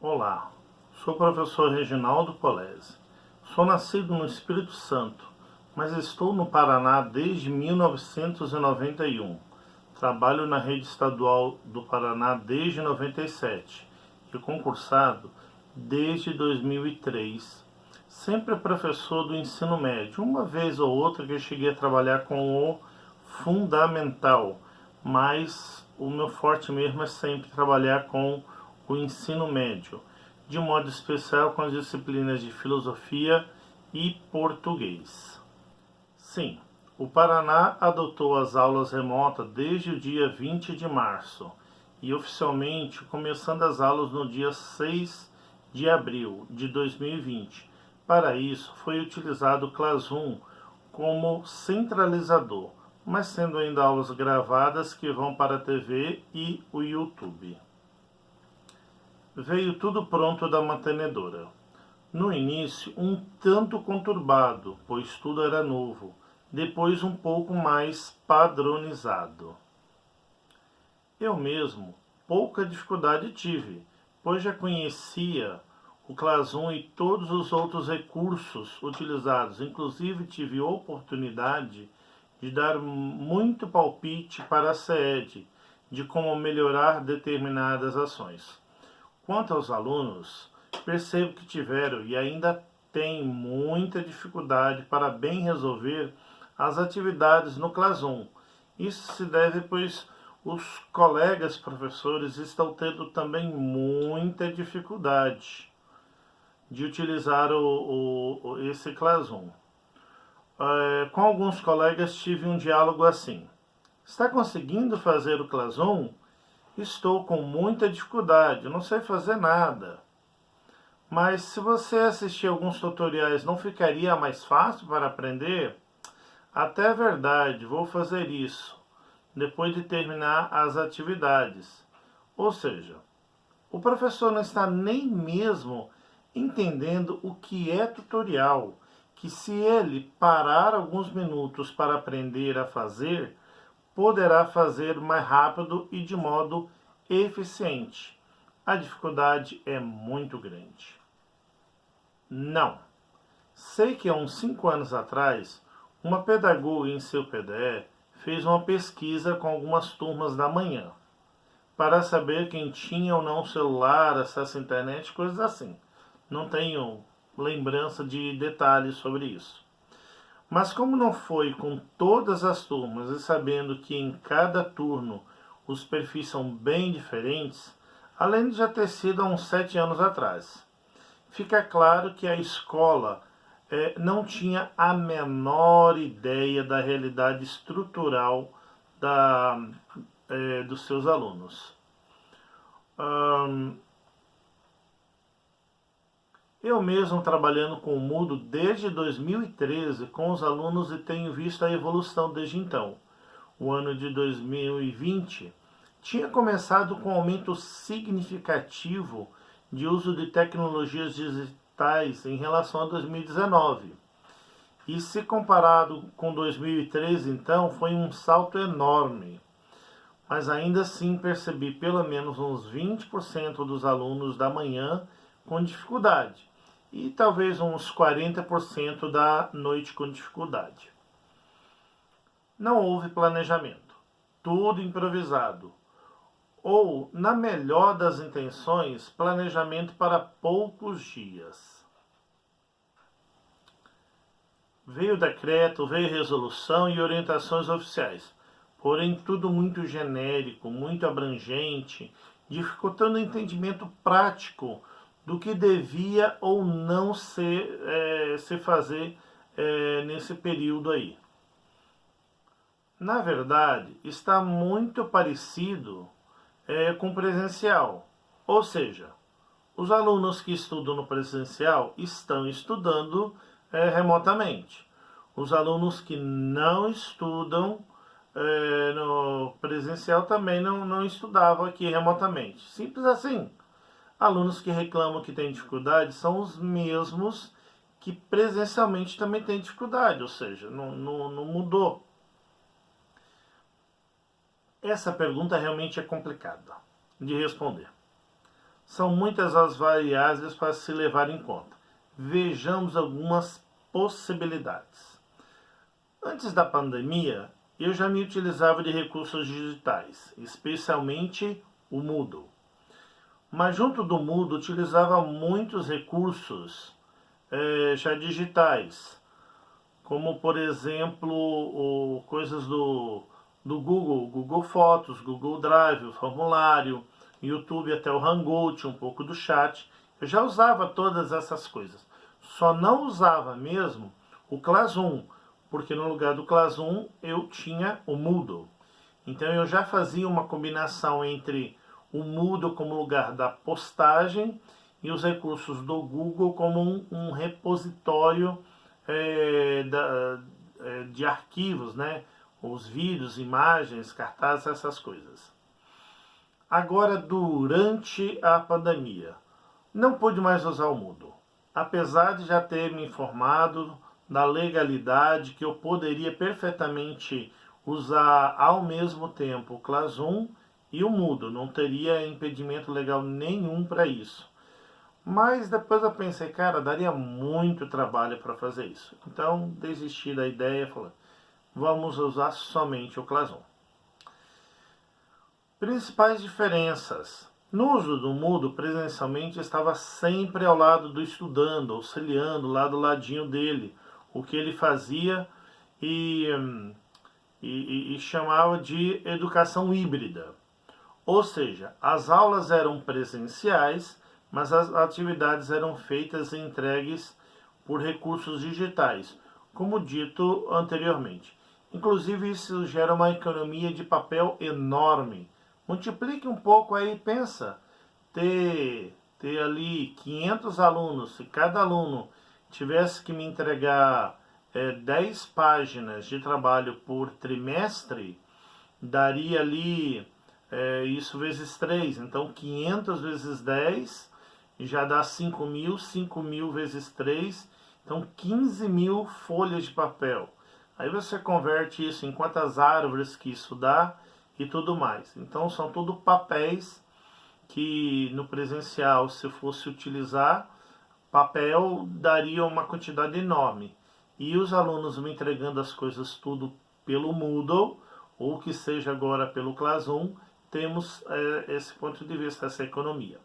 Olá, sou o professor Reginaldo Polese. Sou nascido no Espírito Santo, mas estou no Paraná desde 1991. Trabalho na rede estadual do Paraná desde 97 e concursado desde 2003. Sempre professor do ensino médio, uma vez ou outra que eu cheguei a trabalhar com o fundamental, mas o meu forte mesmo é sempre trabalhar com o ensino médio, de modo especial com as disciplinas de filosofia e português. Sim, o Paraná adotou as aulas remotas desde o dia 20 de março e oficialmente começando as aulas no dia 6 de abril de 2020. Para isso, foi utilizado o Classroom como centralizador, mas sendo ainda aulas gravadas que vão para a TV e o YouTube. Veio tudo pronto da mantenedora. No início, um tanto conturbado, pois tudo era novo. Depois, um pouco mais padronizado. Eu mesmo pouca dificuldade tive, pois já conhecia o Classroom e todos os outros recursos utilizados. Inclusive, tive oportunidade de dar muito palpite para a SED de como melhorar determinadas ações. Quanto aos alunos, percebo que tiveram e ainda têm muita dificuldade para bem resolver as atividades no Classroom. Isso se deve pois os colegas professores estão tendo também muita dificuldade de utilizar esse Classroom. Com alguns colegas tive um diálogo assim: está conseguindo fazer o Classroom? Estou com muita dificuldade, não sei fazer nada. Mas se você assistir alguns tutoriais, não ficaria mais fácil para aprender? Até é verdade, vou fazer isso depois de terminar as atividades. Ou seja, o professor não está nem mesmo entendendo o que é tutorial, que se ele parar alguns minutos para aprender a fazer, poderá fazer mais rápido e de modo eficiente. A dificuldade é muito grande. Não. Sei que há uns 5 anos atrás, uma pedagoga em seu PDE fez uma pesquisa com algumas turmas da manhã, para saber quem tinha ou não celular, acesso à internet, coisas assim. Não tenho lembrança de detalhes sobre isso. Mas como não foi com todas as turmas e sabendo que em cada turno os perfis são bem diferentes, além de já ter sido há uns 7 anos atrás, fica claro que a escola não tinha a menor ideia da realidade estrutural dos seus alunos. Eu mesmo trabalhando com o Moodle desde 2013 com os alunos e tenho visto a evolução desde então. O ano de 2020 tinha começado com um aumento significativo de uso de tecnologias digitais em relação a 2019. E se comparado com 2013, então, foi um salto enorme. Mas ainda assim percebi pelo menos uns 20% dos alunos da manhã com dificuldade e talvez uns 40% da noite com dificuldade. Não houve planejamento, tudo improvisado. Ou, na melhor das intenções, planejamento para poucos dias. Veio decreto, veio resolução e orientações oficiais, porém tudo muito genérico, muito abrangente, dificultando o entendimento prático do que devia ou não se fazer nesse período aí. Na verdade, está muito parecido com presencial, ou seja, os alunos que estudam no presencial estão estudando remotamente. Os alunos que não estudam no presencial também não estudavam aqui remotamente. Simples assim. Alunos que reclamam que têm dificuldade são os mesmos que presencialmente também têm dificuldade, ou seja, não mudou. Essa pergunta realmente é complicada de responder. São muitas as variáveis para se levar em conta. Vejamos algumas possibilidades. Antes da pandemia, eu já me utilizava de recursos digitais, especialmente o Moodle. Mas junto do Moodle utilizava muitos recursos já digitais, como por exemplo coisas do Google Fotos, Google Drive, o formulário, YouTube até o Hangout, um pouco do chat. Eu já usava todas essas coisas. Só não usava mesmo o Classroom, porque no lugar do Classroom eu tinha o Moodle. Então eu já fazia uma combinação entre o Moodle como lugar da postagem e os recursos do Google como um repositório de arquivos, né? Os vídeos, imagens, cartazes, essas coisas. Agora, durante a pandemia, não pude mais usar o Moodle, apesar de já ter me informado da legalidade que eu poderia perfeitamente usar ao mesmo tempo o Classroom e o Moodle, não teria impedimento legal nenhum para isso. Mas depois eu pensei, cara, daria muito trabalho para fazer isso. Então desisti da ideia e falei, vamos usar somente o Classroom. Principais diferenças. No uso do Moodle, presencialmente, estava sempre ao lado do estudando, auxiliando, lá do ladinho dele, o que ele fazia e chamava de educação híbrida. Ou seja, as aulas eram presenciais, mas as atividades eram feitas e entregues por recursos digitais, como dito anteriormente. Inclusive, isso gera uma economia de papel enorme. Multiplique um pouco aí, pensa, ter ali 500 alunos, se cada aluno tivesse que me entregar 10 páginas de trabalho por trimestre, daria ali isso vezes 3, então 500 vezes 10 já dá 5 mil, 5 mil vezes 3, então 15 mil folhas de papel. Aí você converte isso em quantas árvores que isso dá e tudo mais. Então são tudo papéis que no presencial, se fosse utilizar, papel daria uma quantidade enorme. E os alunos me entregando as coisas tudo pelo Moodle, ou que seja agora pelo Classroom, temos esse ponto de vista, essa economia.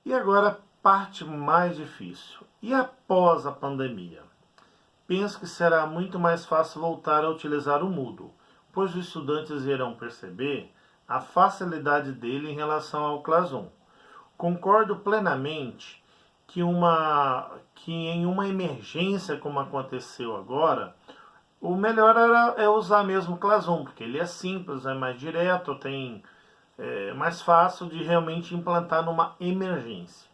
E agora, parte mais difícil. E após a pandemia? Penso que será muito mais fácil voltar a utilizar o Moodle, pois os estudantes irão perceber a facilidade dele em relação ao Classroom. Concordo plenamente que em uma emergência como aconteceu agora, o melhor é usar mesmo o Classroom, porque ele é simples, é mais direto, é mais fácil de realmente implantar numa emergência.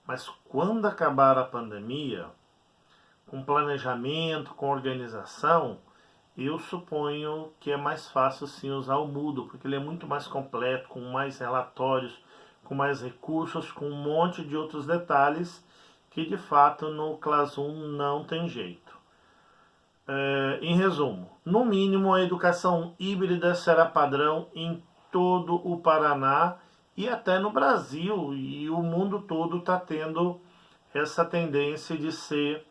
Mas quando acabar a pandemia, com planejamento, com organização, eu suponho que é mais fácil sim usar o Moodle, porque ele é muito mais completo, com mais relatórios, com mais recursos, com um monte de outros detalhes que de fato no Classroom não tem jeito. Em resumo, no mínimo a educação híbrida será padrão em todo o Paraná e até no Brasil, e o mundo todo está tendo essa tendência de ser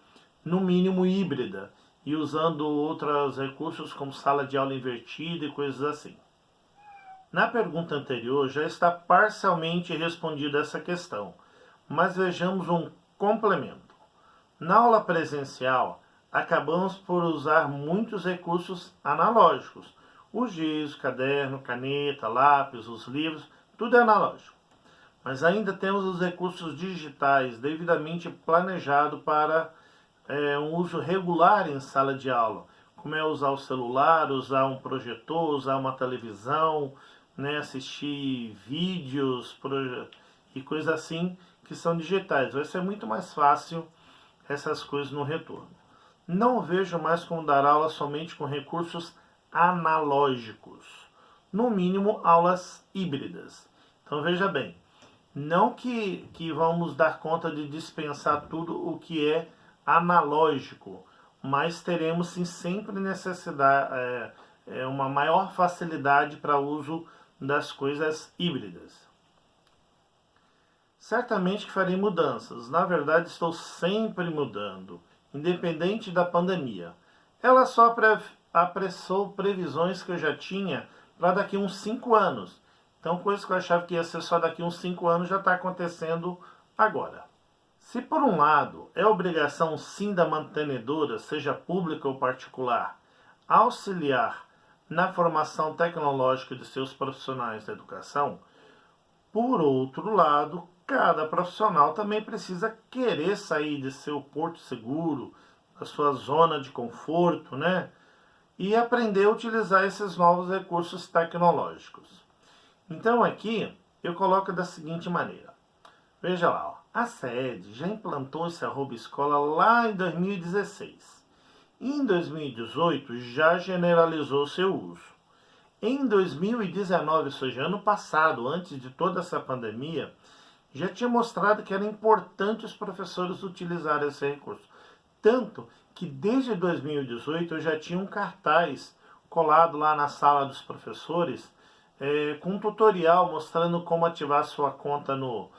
no mínimo híbrida e usando outros recursos como sala de aula invertida e coisas assim. Na pergunta anterior já está parcialmente respondida essa questão, mas vejamos um complemento. Na aula presencial, acabamos por usar muitos recursos analógicos. O giz, caderno, caneta, lápis, os livros, tudo é analógico. Mas ainda temos os recursos digitais devidamente planejados para um uso regular em sala de aula, como é usar o celular, usar um projetor, usar uma televisão, né, assistir vídeos e coisas assim que são digitais. Vai ser muito mais fácil essas coisas no retorno. Não vejo mais como dar aula somente com recursos analógicos. No mínimo, aulas híbridas. Então veja bem, não que vamos dar conta de dispensar tudo o que é analógico, mas teremos sim sempre necessidade, uma maior facilidade para o uso das coisas híbridas. Certamente que farei mudanças. Na verdade, estou sempre mudando, independente da pandemia. Ela só apressou previsões que eu já tinha para daqui uns 5 anos. Então, coisa que eu achava que ia ser só daqui uns 5 anos já está acontecendo agora. Se por um lado é obrigação sim da mantenedora, seja pública ou particular, auxiliar na formação tecnológica de seus profissionais da educação, por outro lado, cada profissional também precisa querer sair de seu porto seguro, da sua zona de conforto, né? E aprender a utilizar esses novos recursos tecnológicos. Então aqui eu coloco da seguinte maneira. Veja lá, ó, a SED já implantou esse @escola lá em 2016. Em 2018 já generalizou seu uso. Em 2019, ou seja, ano passado, antes de toda essa pandemia, já tinha mostrado que era importante os professores utilizarem esse recurso. Tanto que desde 2018 eu já tinha um cartaz colado lá na sala dos professores com um tutorial mostrando como ativar sua conta no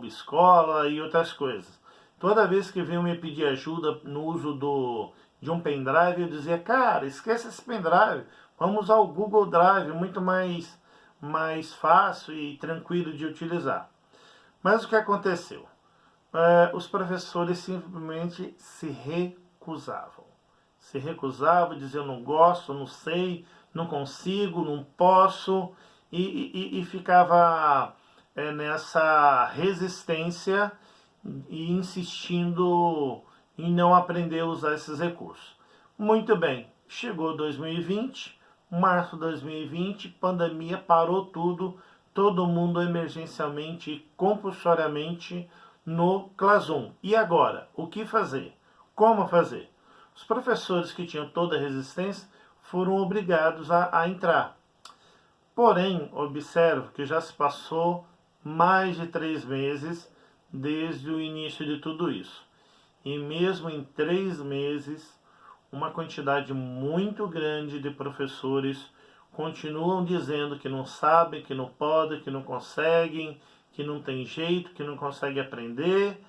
@escola e outras coisas. Toda vez que vinham me pedir ajuda no uso de um pendrive, eu dizia, cara, esqueça esse pendrive, vamos usar o Google Drive, muito mais fácil e tranquilo de utilizar. Mas o que aconteceu? Os professores simplesmente se recusavam. Se recusavam, diziam não gosto, não sei, não consigo, não posso, e ficava nessa resistência e insistindo em não aprender a usar esses recursos. Muito bem, chegou 2020, março de 2020, pandemia, parou tudo, todo mundo emergencialmente e compulsoriamente no Classroom. E agora, o que fazer? Como fazer? Os professores que tinham toda a resistência foram obrigados a entrar. Porém, observo que já se passou mais de 3 meses desde o início de tudo isso. E mesmo em 3 meses, uma quantidade muito grande de professores continuam dizendo que não sabem, que não podem, que não conseguem, que não tem jeito, que não conseguem aprender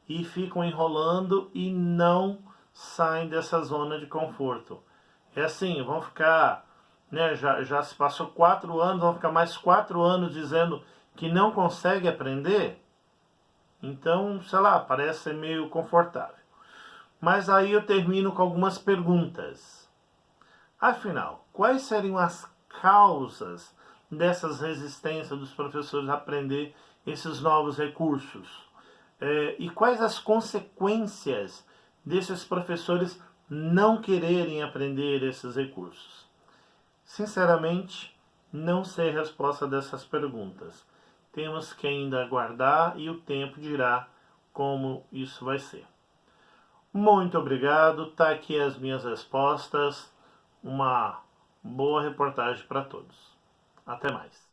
e ficam enrolando e não saem dessa zona de conforto. É assim, vão ficar, né, já se passou 4 anos, vão ficar mais 4 anos dizendo que não consegue aprender? Então, sei lá, parece ser meio confortável. Mas aí eu termino com algumas perguntas. Afinal, quais seriam as causas dessas resistências dos professores a aprender esses novos recursos? E quais as consequências desses professores não quererem aprender esses recursos? Sinceramente, não sei a resposta dessas perguntas. Temos que ainda aguardar e o tempo dirá como isso vai ser. Muito obrigado, tá aqui as minhas respostas. Uma boa reportagem para todos. Até mais.